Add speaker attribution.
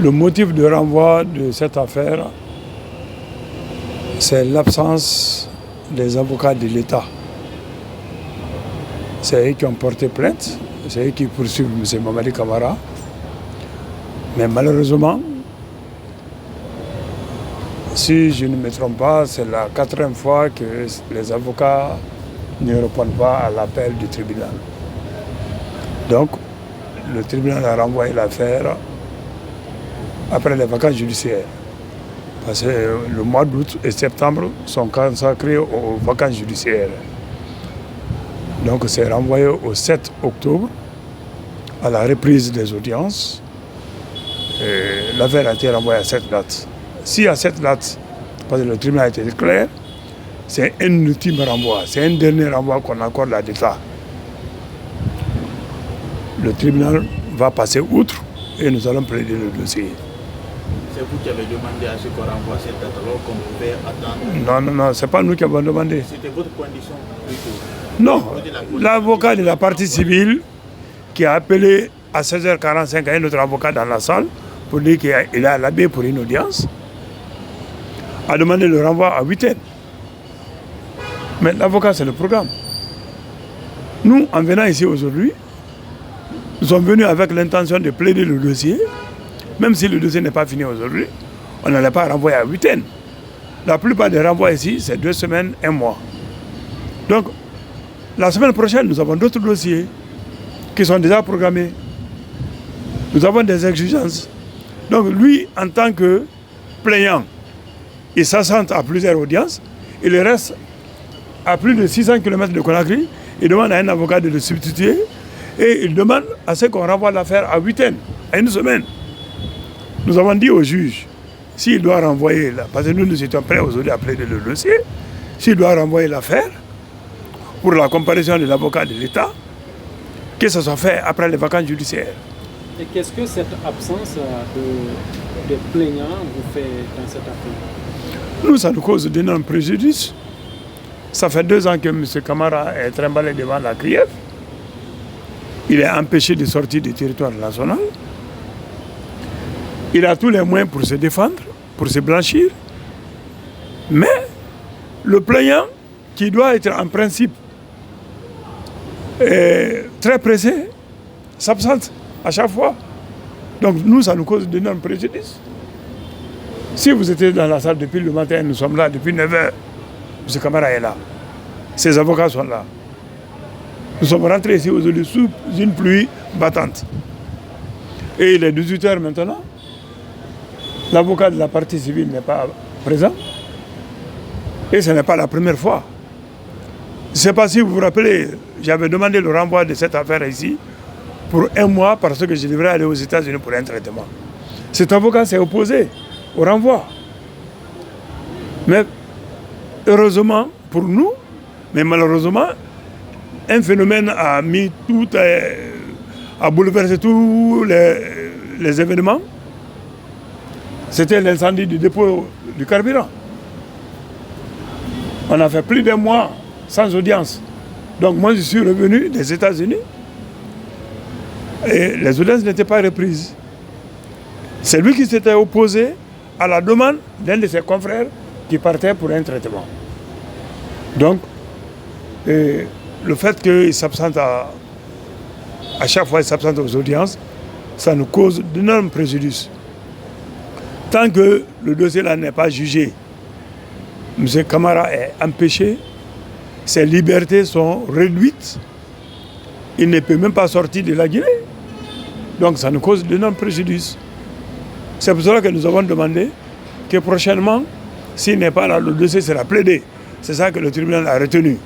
Speaker 1: Le motif de renvoi de cette affaire, c'est l'absence des avocats de l'État. C'est eux qui ont porté plainte, c'est eux qui poursuivent M. Mamadi Camara. Mais malheureusement, si je ne me trompe pas, c'est la 4e fois que les avocats ne répondent pas à l'appel du tribunal. Donc, le tribunal a renvoyé l'affaire après les vacances judiciaires. Parce que le mois d'août et septembre sont consacrés aux vacances judiciaires. Donc c'est renvoyé au 7 octobre à la reprise des audiences. L'affaire a été renvoyée à cette date. Si à cette date, parce que le tribunal a été clair, c'est un ultime renvoi, c'est un dernier renvoi qu'on accorde à l'État. Le tribunal va passer outre et nous allons plaider le dossier.
Speaker 2: C'est vous qui avez demandé à ce qu'on renvoie cette date alors qu'on pouvait attendre?
Speaker 1: Non, c'est pas nous qui avons demandé.
Speaker 2: C'était votre condition plutôt?
Speaker 1: Non, l'avocat de la partie civile qui a appelé à 16h45 un autre avocat dans la salle pour dire qu'il est à l'abbé pour une audience, a demandé le renvoi à 8h. Mais l'avocat, c'est le programme. Nous, en venant ici aujourd'hui, nous sommes venus avec l'intention de plaider le dossier. Même si le dossier n'est pas fini aujourd'hui, on n'allait pas renvoyer à 8h. La plupart des renvois ici, c'est 2 semaines, 1 mois. Donc, la semaine prochaine, nous avons d'autres dossiers qui sont déjà programmés. Nous avons des exigences. Donc, lui, en tant que plaignant, il s'assente à plusieurs audiences, il reste à plus de 600 km de Conakry, il demande à un avocat de le substituer et il demande à ce qu'on renvoie l'affaire à 8h, à 1 semaine. Nous avons dit au juge, s'il doit renvoyer, parce que nous étions prêts aujourd'hui à plaider le dossier, s'il doit renvoyer l'affaire pour la comparaison de l'avocat de l'État, que ce soit fait après les vacances judiciaires.
Speaker 3: Et qu'est-ce que cette absence de plaignants vous fait dans cette affaire?
Speaker 1: Nous, ça nous cause d'énormes préjudices. Ça fait 2 ans que M. Camara est trimballé devant la CRIEF. Il est empêché de sortir du territoire national. Il a tous les moyens pour se défendre, pour se blanchir. Mais le plaignant, qui doit être en principe très pressé, s'absente à chaque fois. Donc nous, ça nous cause d'énormes préjudices. Si vous étiez dans la salle depuis le matin, nous sommes là depuis 9h, M. Camara est là. Ses avocats sont là. Nous sommes rentrés ici aujourd'hui sous une pluie battante. Et il est 18h maintenant. L'avocat de la partie civile n'est pas présent. Et ce n'est pas la première fois. Je ne sais pas si vous vous rappelez, j'avais demandé le renvoi de cette affaire ici pour 1 mois parce que je devrais aller aux États-Unis pour un traitement. Cet avocat s'est opposé au renvoi. Mais heureusement pour nous, mais malheureusement, un phénomène a mis a bouleversé tous les événements. C'était l'incendie du dépôt du carburant. On a fait plus d'1 mois sans audience. Donc moi, je suis revenu des États-Unis et les audiences n'étaient pas reprises. C'est lui qui s'était opposé à la demande d'un de ses confrères qui partait pour un traitement. Donc, le fait qu'il s'absente à chaque fois, il s'absente aux audiences, ça nous cause d'énormes préjudices. Tant que le dossier-là n'est pas jugé, M. Camara est empêché, ses libertés sont réduites, il ne peut même pas sortir de la Guinée. Donc ça nous cause d'énormes préjudices. C'est pour cela que nous avons demandé que prochainement, s'il n'est pas là, le dossier sera plaidé. C'est ça que le tribunal a retenu.